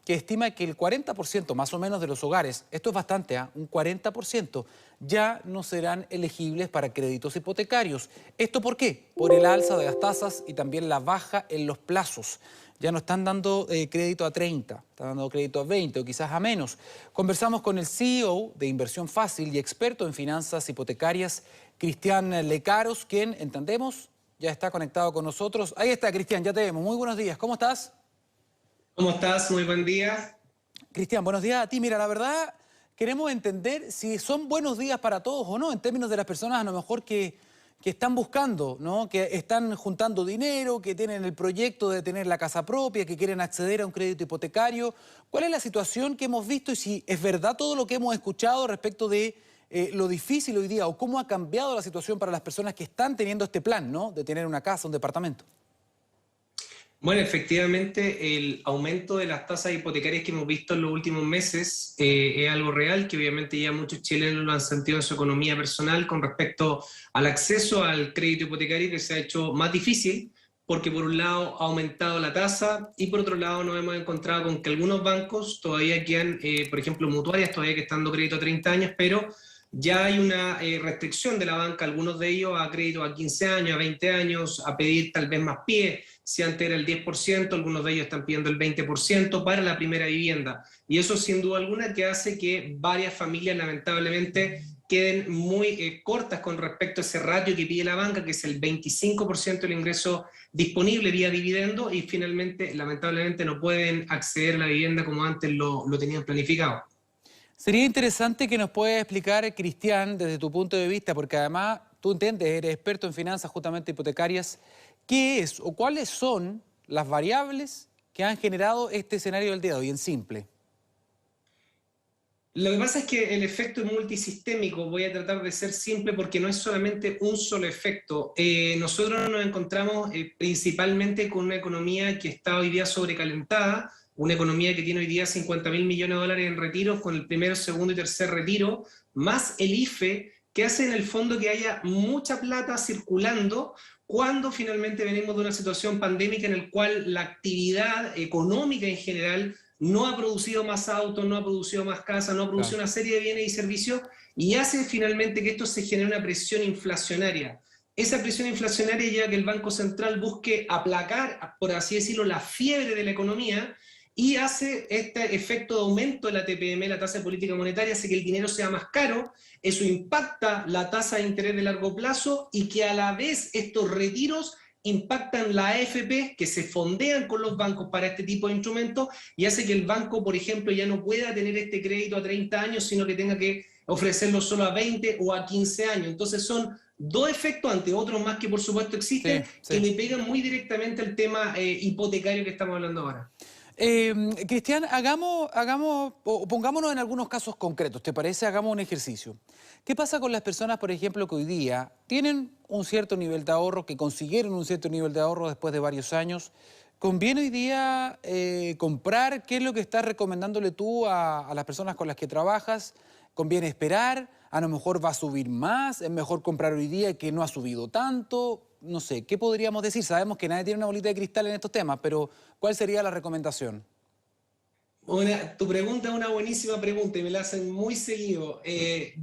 que estima que el 40% más o menos de los hogares, esto es bastante, un 40%, ya no serán elegibles para créditos hipotecarios. ¿Esto por qué? Por el alza de las tasas y también la baja en los plazos. Ya no están dando crédito a 30, están dando crédito a 20 o quizás a menos. Conversamos con el CEO de Inversión Fácil y experto en finanzas hipotecarias, Cristian Lecaros, quien, entendemos, ya está conectado con nosotros. Ahí está, Cristian, ya te vemos. Muy buenos días, ¿cómo estás? ¿Cómo estás? Muy buen día. Cristian, buenos días a ti. Mira, la verdad, queremos entender si son buenos días para todos o no, en términos de las personas a lo mejor que están buscando, ¿no? Que están juntando dinero, que tienen el proyecto de tener la casa propia, que quieren acceder a un crédito hipotecario. ¿Cuál es la situación que hemos visto y si es verdad todo lo que hemos escuchado respecto de lo difícil hoy día o cómo ha cambiado la situación para las personas que están teniendo este plan, ¿no? De tener una casa, un departamento? Bueno, efectivamente, el aumento de las tasas hipotecarias que hemos visto en los últimos meses es algo real, que obviamente ya muchos chilenos lo han sentido en su economía personal con respecto al acceso al crédito hipotecario, que se ha hecho más difícil, porque por un lado ha aumentado la tasa y por otro lado nos hemos encontrado con que algunos bancos todavía quedan, por ejemplo, mutuarias todavía que están dando crédito a 30 años, pero ya hay una restricción de la banca, algunos de ellos a crédito a 15 años, a 20 años, a pedir tal vez más pie. Si antes era el 10%, algunos de ellos están pidiendo el 20% para la primera vivienda. Y eso sin duda alguna que hace que varias familias lamentablemente queden muy cortas con respecto a ese ratio que pide la banca, que es el 25% del ingreso disponible vía dividendo, y finalmente, lamentablemente, no pueden acceder a la vivienda como antes lo tenían planificado. Sería interesante que nos puedas explicar, Cristian, desde tu punto de vista, porque además tú entiendes, eres experto en finanzas justamente hipotecarias, ¿qué es o cuáles son las variables que han generado este escenario del día de hoy, en simple? Lo que pasa es que el efecto es multisistémico, voy a tratar de ser simple porque no es solamente un solo efecto. Nosotros nos encontramos principalmente con una economía que está hoy día sobrecalentada, una economía que tiene hoy día 50.000 millones de dólares en retiros con el primero, segundo y tercer retiro, más el IFE, que hace en el fondo que haya mucha plata circulando cuando finalmente venimos de una situación pandémica en la cual la actividad económica en general no ha producido más autos, no ha producido más casas, no ha producido Claro. una serie de bienes y servicios y hace finalmente que esto se genere una presión inflacionaria. Esa presión inflacionaria lleva a que el Banco Central busque aplacar, por así decirlo, la fiebre de la economía y hace este efecto de aumento de la TPM, la tasa de política monetaria, hace que el dinero sea más caro, eso impacta la tasa de interés de largo plazo y que a la vez estos retiros impactan la AFP, que se fondean con los bancos para este tipo de instrumentos y hace que el banco, por ejemplo, ya no pueda tener este crédito a 30 años, sino que tenga que ofrecerlo solo a 20 o a 15 años. Entonces son dos efectos, ante otros más que por supuesto Sí, existen, que sí. le pegan muy directamente al tema hipotecario que estamos hablando ahora. Cristian, o pongámonos en algunos casos concretos, ¿te parece? Hagamos un ejercicio. ¿Qué pasa con las personas, por ejemplo, que hoy día tienen un cierto nivel de ahorro, que consiguieron un cierto nivel de ahorro después de varios años? ¿Conviene hoy día comprar? ¿Qué es lo que estás recomendándole tú a las personas con las que trabajas? ¿Conviene esperar? A lo mejor va a subir más, es mejor comprar hoy día que no ha subido tanto. No sé, ¿qué podríamos decir? Sabemos que nadie tiene una bolita de cristal en estos temas, pero ¿cuál sería la recomendación? Tu pregunta es una buenísima pregunta y me la hacen muy seguido.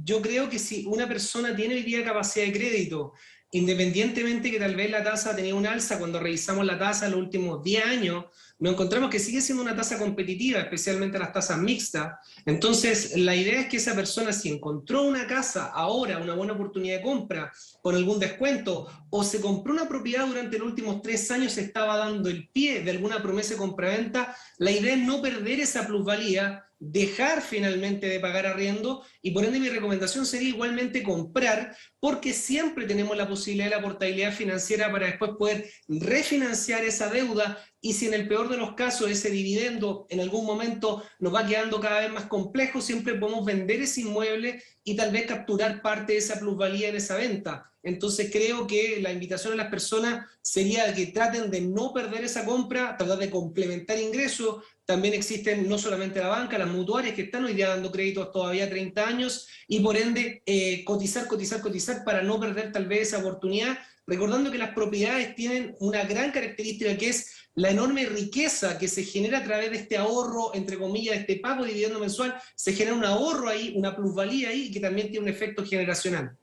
Yo creo que si una persona tiene hoy día capacidad de crédito, independientemente que tal vez la tasa tenía un alza, cuando revisamos la tasa en los últimos 10 años, nos encontramos que sigue siendo una tasa competitiva, especialmente las tasas mixtas. Entonces, la idea es que esa persona, si encontró una casa ahora, una buena oportunidad de compra, con algún descuento, o se compró una propiedad durante los últimos 3 años, se estaba dando el pie de alguna promesa de compraventa, la idea es no perder esa plusvalía, dejar finalmente de pagar arriendo y por ende mi recomendación sería igualmente comprar porque siempre tenemos la posibilidad de la portabilidad financiera para después poder refinanciar esa deuda y si en el peor de los casos ese dividendo en algún momento nos va quedando cada vez más complejo, siempre podemos vender ese inmueble y tal vez capturar parte de esa plusvalía en esa venta. Entonces creo que la invitación a las personas sería que traten de no perder esa compra, tratar de complementar ingresos. También existen no solamente la banca, las mutuarias que están hoy día dando créditos todavía a 30 años y por ende cotizar para no perder tal vez esa oportunidad, recordando que las propiedades tienen una gran característica que es la enorme riqueza que se genera a través de este ahorro, entre comillas, de este pago de dividendo mensual, se genera un ahorro ahí, una plusvalía ahí, que también tiene un efecto generacional.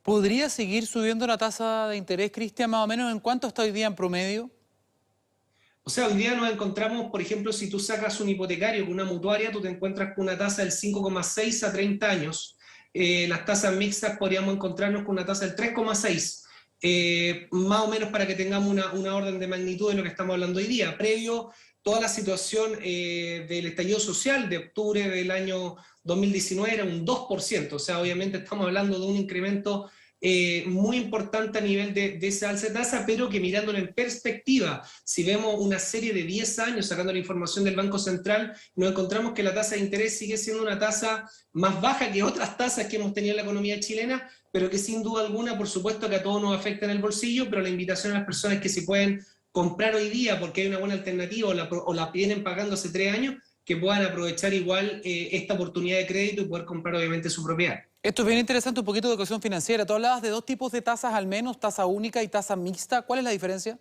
¿Podría seguir subiendo la tasa de interés, Cristian, más o menos en cuánto está hoy día en promedio? O sea, hoy día nos encontramos, por ejemplo, si tú sacas un hipotecario con una mutuaria, tú te encuentras con una tasa del 5,6 a 30 años. Las tasas mixtas podríamos encontrarnos con una tasa del 3,6. Más o menos para que tengamos una orden de magnitud de lo que estamos hablando hoy día. Previo toda la situación del estallido social de octubre del año 2019 era un 2%. O sea, obviamente estamos hablando de un incremento muy importante a nivel de esa alza de tasa, pero que mirándolo en perspectiva, si vemos una serie de 10 años sacando la información del Banco Central, nos encontramos que la tasa de interés sigue siendo una tasa más baja que otras tasas que hemos tenido en la economía chilena, pero que sin duda alguna, por supuesto que a todos nos afecta en el bolsillo, pero la invitación a las personas que se pueden comprar hoy día porque hay una buena alternativa o la vienen pagando hace 3 años, que puedan aprovechar igual esta oportunidad de crédito y poder comprar obviamente su propiedad. Esto es bien interesante, un poquito de educación financiera. Tú hablabas de dos tipos de tasas al menos, tasa única y tasa mixta. ¿Cuál es la diferencia?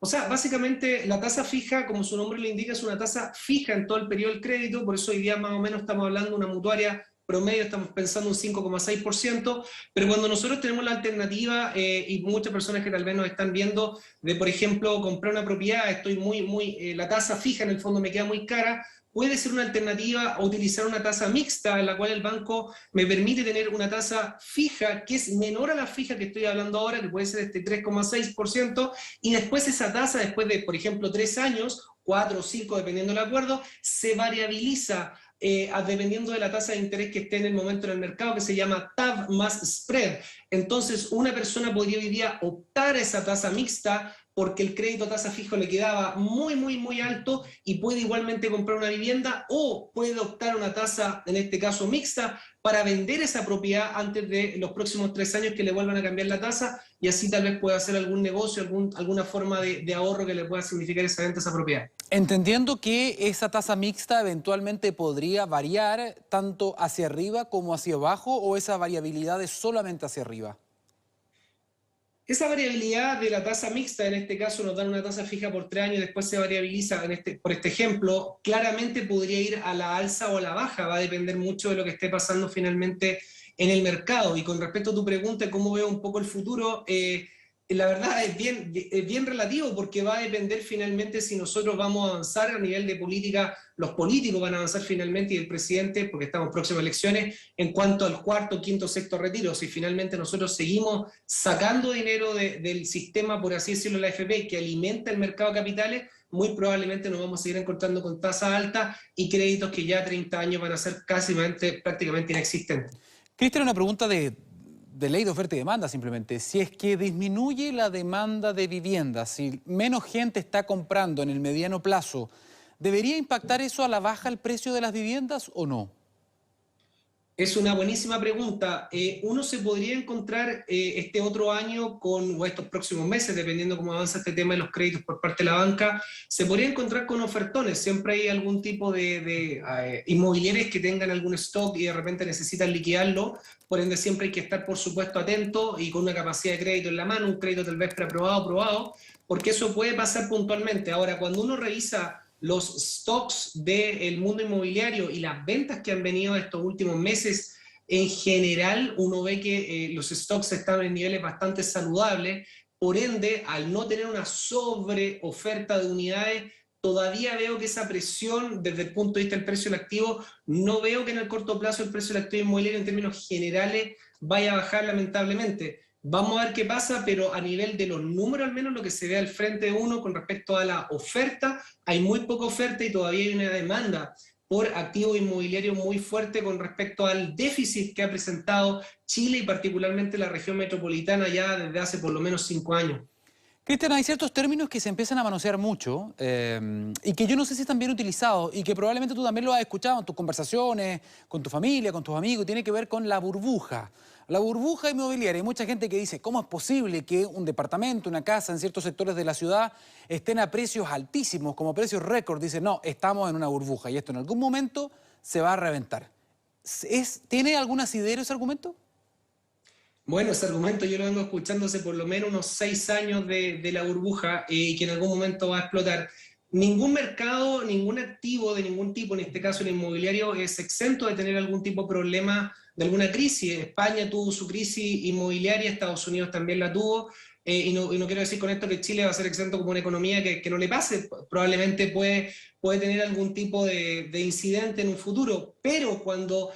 O sea, básicamente la tasa fija, como su nombre lo indica, es una tasa fija en todo el periodo del crédito, por eso hoy día más o menos estamos hablando de una mutuaria promedio, estamos pensando un 5,6%, pero cuando nosotros tenemos la alternativa, y muchas personas que tal vez nos están viendo, de por ejemplo comprar una propiedad, la tasa fija en el fondo me queda muy cara, puede ser una alternativa a utilizar una tasa mixta en la cual el banco me permite tener una tasa fija que es menor a la fija que estoy hablando ahora, que puede ser este 3,6%, y después esa tasa, después de, por ejemplo, 3 años, 4 o 5, dependiendo del acuerdo, se variabiliza dependiendo de la tasa de interés que esté en el momento en el mercado, que se llama TAV más spread. Entonces, una persona podría hoy día optar a esa tasa mixta porque el crédito a tasa fijo le quedaba muy alto y puede igualmente comprar una vivienda o puede optar a una tasa, en este caso mixta, para vender esa propiedad antes de los próximos 3 años que le vuelvan a cambiar la tasa y así tal vez pueda hacer algún negocio, alguna forma de ahorro que le pueda significar esa venta a esa propiedad. Entendiendo que esa tasa mixta eventualmente podría variar tanto hacia arriba como hacia abajo, o esa variabilidad es solamente hacia arriba. Esa variabilidad de la tasa mixta, en este caso nos dan una tasa fija por 3 años y después se variabiliza, por este ejemplo, claramente podría ir a la alza o a la baja, va a depender mucho de lo que esté pasando finalmente en el mercado. Y con respecto a tu pregunta, ¿cómo veo un poco el futuro? La verdad es bien relativo porque va a depender finalmente si nosotros vamos a avanzar a nivel de política, los políticos van a avanzar finalmente y el presidente, porque estamos próximos a elecciones, en cuanto al cuarto, quinto, sexto retiro. Si finalmente nosotros seguimos sacando dinero del sistema, por así decirlo, la AFP, que alimenta el mercado de capitales, muy probablemente nos vamos a seguir encontrando con tasas altas y créditos que ya a 30 años van a ser prácticamente inexistentes. Cristian, una pregunta de ley de oferta y demanda simplemente. Si es que disminuye la demanda de viviendas, si menos gente está comprando en el mediano plazo, ¿debería impactar eso a la baja el precio de las viviendas o no? Es una buenísima pregunta. Uno se podría encontrar este otro año o estos próximos meses, dependiendo cómo avanza este tema de los créditos por parte de la banca, se podría encontrar con ofertones. Siempre hay algún tipo de inmobiliarios que tengan algún stock y de repente necesitan liquidarlo. Por ende, siempre hay que estar, por supuesto, atento y con una capacidad de crédito en la mano, un crédito tal vez preaprobado, aprobado, porque eso puede pasar puntualmente. Ahora, cuando uno revisa los stocks del mundo inmobiliario y las ventas que han venido estos últimos meses, en general uno ve que los stocks están en niveles bastante saludables, por ende, al no tener una sobreoferta de unidades, todavía veo que esa presión desde el punto de vista del precio del activo, no veo que en el corto plazo el precio del activo inmobiliario en términos generales vaya a bajar lamentablemente. Vamos a ver qué pasa, pero a nivel de los números, al menos lo que se ve al frente de uno con respecto a la oferta, hay muy poca oferta y todavía hay una demanda por activo inmobiliario muy fuerte con respecto al déficit que ha presentado Chile y particularmente la región metropolitana ya desde hace por lo menos 5 años. Cristian, hay ciertos términos que se empiezan a manosear mucho y que yo no sé si están bien utilizados y que probablemente tú también lo has escuchado en tus conversaciones, con tu familia, con tus amigos, tiene que ver con la burbuja. La burbuja inmobiliaria. Hay mucha gente que dice, ¿cómo es posible que un departamento, una casa en ciertos sectores de la ciudad estén a precios altísimos, como precios récord? Dice, no, estamos en una burbuja y esto en algún momento se va a reventar. ¿Tiene algún asidero ese argumento? Bueno, ese argumento yo lo vengo escuchando hace por lo menos unos 6 años de la burbuja y que en algún momento va a explotar. Ningún mercado, ningún activo de ningún tipo, en este caso el inmobiliario, es exento de tener algún tipo de problema, de alguna crisis. España tuvo su crisis inmobiliaria, Estados Unidos también la tuvo, y no quiero decir con esto que Chile va a ser exento como una economía que no le pase, probablemente puede tener algún tipo de incidente en un futuro, pero cuando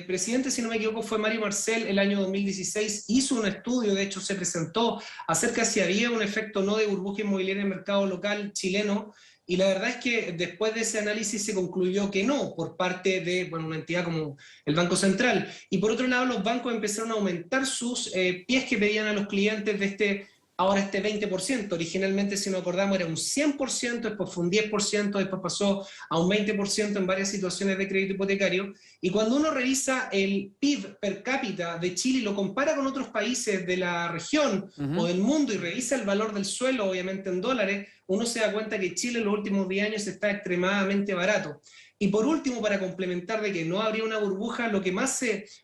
presidente, si no me equivoco, fue Mario Marcel el año 2016, hizo un estudio, de hecho se presentó acerca si había un efecto no de burbuja inmobiliaria en el mercado local chileno, y la verdad es que después de ese análisis se concluyó que no, por parte de bueno, una entidad como el Banco Central. Y por otro lado, los bancos empezaron a aumentar sus pies que pedían a los clientes de ahora este 20%. Originalmente, si nos acordamos, era un 100%, después fue un 10%, después pasó a un 20% en varias situaciones de crédito hipotecario. Y cuando uno revisa el PIB per cápita de Chile y lo compara con otros países de la región o del mundo y revisa el valor del suelo, obviamente en dólares, uno se da cuenta que Chile en los últimos 10 años está extremadamente barato. Y por último, para complementar de que no habría una burbuja, lo que más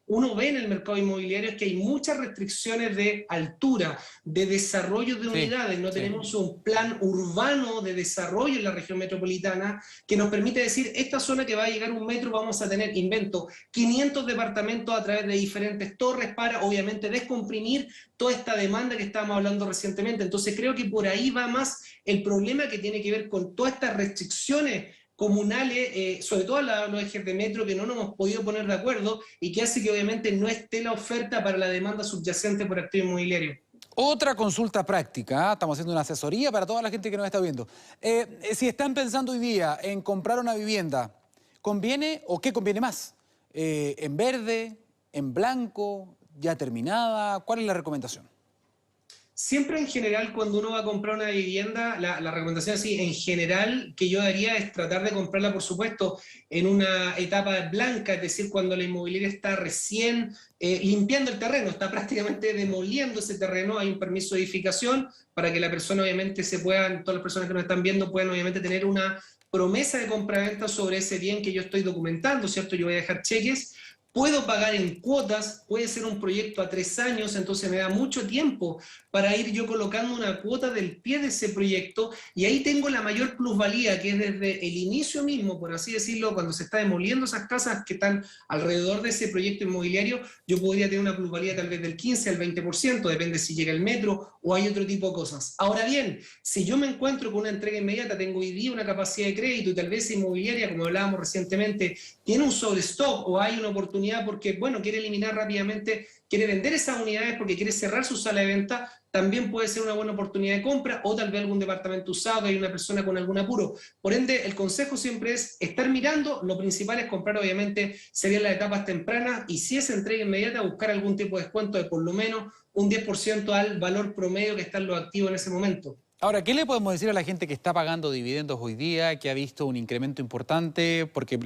uno ve en el mercado inmobiliario es que hay muchas restricciones de altura, de desarrollo de Sí, unidades. No sí. tenemos un plan urbano de desarrollo en la región metropolitana que nos permite decir, esta zona que va a llegar un metro vamos a tener, invento, 500 departamentos a través de diferentes torres para, obviamente, descomprimir toda esta demanda que estábamos hablando recientemente. Entonces creo que por ahí va más el problema que tiene que ver con todas estas restricciones comunales, sobre todo los ejes de metro que no nos hemos podido poner de acuerdo y que hace que obviamente no esté la oferta para la demanda subyacente por activo inmobiliario. Otra consulta práctica, ¿ah? Estamos haciendo una asesoría para toda la gente que nos está viendo. Si están pensando hoy día en comprar una vivienda, ¿conviene o qué conviene más? ¿En verde, en blanco, ya terminada? ¿Cuál es la recomendación? Siempre en general cuando uno va a comprar una vivienda, la recomendación así en general que yo daría es tratar de comprarla, por supuesto, en una etapa blanca, es decir, cuando la inmobiliaria está recién limpiando el terreno, está prácticamente demoliendo ese terreno, hay un permiso de edificación para que la persona obviamente todas las personas que nos están viendo puedan obviamente tener una promesa de compraventa sobre ese bien que yo estoy documentando, ¿cierto? Yo voy a dejar cheques. Puedo pagar en cuotas, puede ser un proyecto a 3 años, entonces me da mucho tiempo para ir yo colocando una cuota del pie de ese proyecto y ahí tengo la mayor plusvalía, que es desde el inicio mismo, por así decirlo, cuando se está demoliendo esas casas que están alrededor de ese proyecto inmobiliario, yo podría tener una plusvalía tal vez del 15 al 20%, depende si llega el metro o hay otro tipo de cosas. Ahora bien, si yo me encuentro con una entrega inmediata, tengo hoy día una capacidad de crédito y tal vez esa inmobiliaria, como hablábamos recientemente, tiene un sobrestock o hay una oportunidad porque, bueno, quiere eliminar rápidamente, quiere vender esas unidades porque quiere cerrar su sala de venta, también puede ser una buena oportunidad de compra o tal vez algún departamento usado, hay una persona con algún apuro. Por ende, el consejo siempre es estar mirando, lo principal es comprar, obviamente, serían las etapas tempranas y si es entrega inmediata, buscar algún tipo de descuento de por lo menos un 10% al valor promedio que están los activos en ese momento. Ahora, ¿qué le podemos decir a la gente que está pagando dividendos hoy día, que ha visto un incremento importante? Porque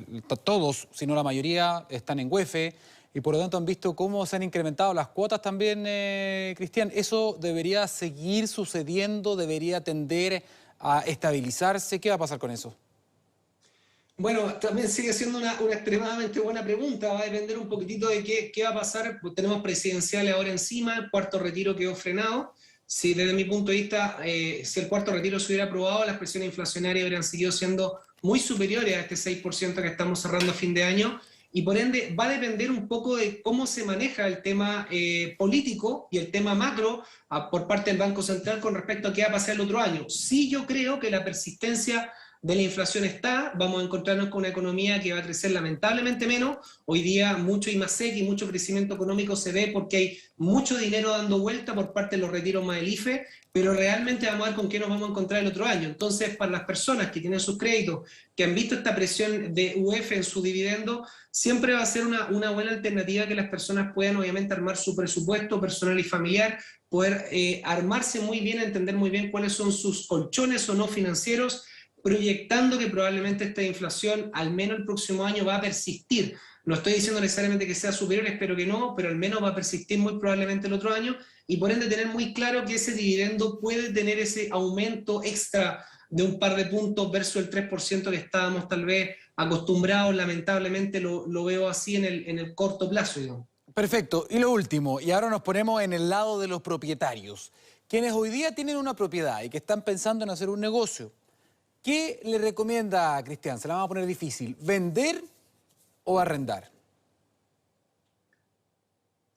todos, si no la mayoría, están en UEF y por lo tanto han visto cómo se han incrementado las cuotas también, Cristian. ¿Eso debería seguir sucediendo? ¿Debería tender a estabilizarse? ¿Qué va a pasar con eso? Bueno, también sigue siendo una extremadamente buena pregunta. Va a depender un poquitito de qué va a pasar. Pues tenemos presidenciales ahora encima, el cuarto retiro quedó frenado. Si desde mi punto de vista, si el cuarto retiro se hubiera aprobado, las presiones inflacionarias habrían seguido siendo muy superiores a este 6% que estamos cerrando a fin de año. Y por ende va a depender un poco de cómo se maneja el tema político y el tema macro por parte del Banco Central con respecto a qué va a pasar el otro año. Sí, yo creo que la persistencia de la inflación vamos a encontrarnos con una economía que va a crecer lamentablemente menos. Hoy día mucho IMASEC y mucho crecimiento económico se ve porque hay mucho dinero dando vuelta por parte de los retiros más del IFE, pero realmente vamos a ver con qué nos vamos a encontrar el otro año. Entonces, para las personas que tienen sus créditos, que han visto esta presión de UF en su dividendo, siempre va a ser una buena alternativa que las personas puedan obviamente armar su presupuesto personal y familiar, poder armarse muy bien, entender muy bien cuáles son sus colchones o no financieros, proyectando que probablemente esta inflación, al menos el próximo año, va a persistir. No estoy diciendo necesariamente que sea superior, espero que no, pero al menos va a persistir muy probablemente el otro año y por ende tener muy claro que ese dividendo puede tener ese aumento extra de un par de puntos versus el 3% que estábamos tal vez acostumbrados, lamentablemente lo veo así en el corto plazo, digamos. Perfecto. Y lo último, y ahora nos ponemos en el lado de los propietarios. Quienes hoy día tienen una propiedad y que están pensando en hacer un negocio, ¿qué le recomienda a Cristian? Se la vamos a poner difícil. ¿Vender o arrendar?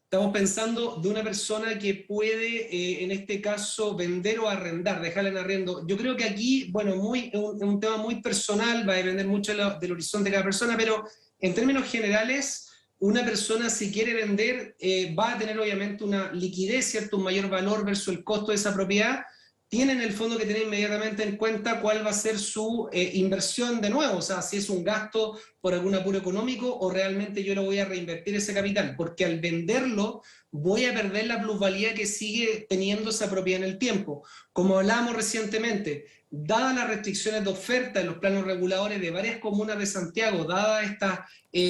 Estamos pensando de una persona que puede, en este caso, vender o arrendar, dejarla en arriendo. Yo creo que aquí, bueno, un tema muy personal, va a depender mucho del horizonte de cada persona, pero en términos generales, una persona si quiere vender va a tener obviamente una liquidez, ¿cierto? Un mayor valor versus el costo de esa propiedad. Tiene en el fondo que tener inmediatamente en cuenta cuál va a ser su inversión de nuevo, o sea, si es un gasto por algún apuro económico o realmente yo lo voy a reinvertir ese capital, porque al venderlo voy a perder la plusvalía que sigue teniendo esa propiedad en el tiempo. Como hablábamos recientemente, dadas las restricciones de oferta en los planos reguladores de varias comunas de Santiago, dadas estas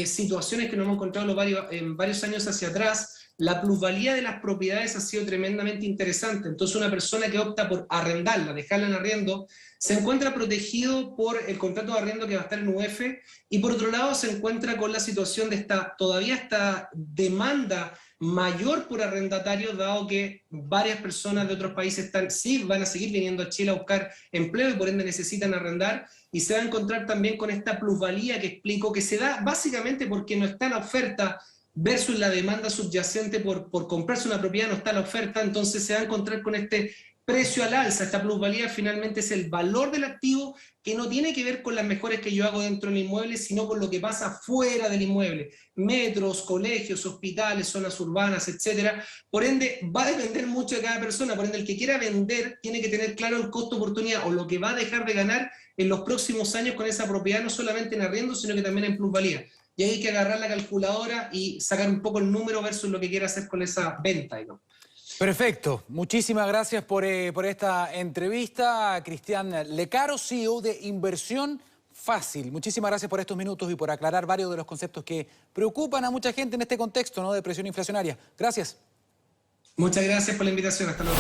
situaciones que nos hemos encontrado en varios años hacia atrás, la plusvalía de las propiedades ha sido tremendamente interesante. Entonces una persona que opta por arrendarla, dejarla en arriendo, se encuentra protegido por el contrato de arriendo que va a estar en UF y por otro lado se encuentra con la situación de todavía esta demanda mayor por arrendatarios, dado que varias personas de otros países sí van a seguir viniendo a Chile a buscar empleo y por ende necesitan arrendar, y se va a encontrar también con esta plusvalía que explico, que se da básicamente porque no está en la oferta versus la demanda subyacente por comprarse una propiedad, no está la oferta, entonces se va a encontrar con este precio al alza. Esta plusvalía finalmente es el valor del activo, que no tiene que ver con las mejoras que yo hago dentro del inmueble, sino con lo que pasa fuera del inmueble, metros, colegios, hospitales, zonas urbanas, etcétera. Por ende, va a depender mucho de cada persona. Por ende, el que quiera vender tiene que tener claro el costo oportunidad o lo que va a dejar de ganar en los próximos años con esa propiedad, no solamente en arriendo, sino que también en plusvalía. Y ahí hay que agarrar la calculadora y sacar un poco el número versus lo que quiera hacer con esa venta, ¿no? Perfecto. Muchísimas gracias por esta entrevista. Cristian Lecaro, CEO de Inversión Fácil. Muchísimas gracias por estos minutos y por aclarar varios de los conceptos que preocupan a mucha gente en este contexto, ¿no?, de presión inflacionaria. Gracias. Muchas gracias por la invitación. Hasta luego.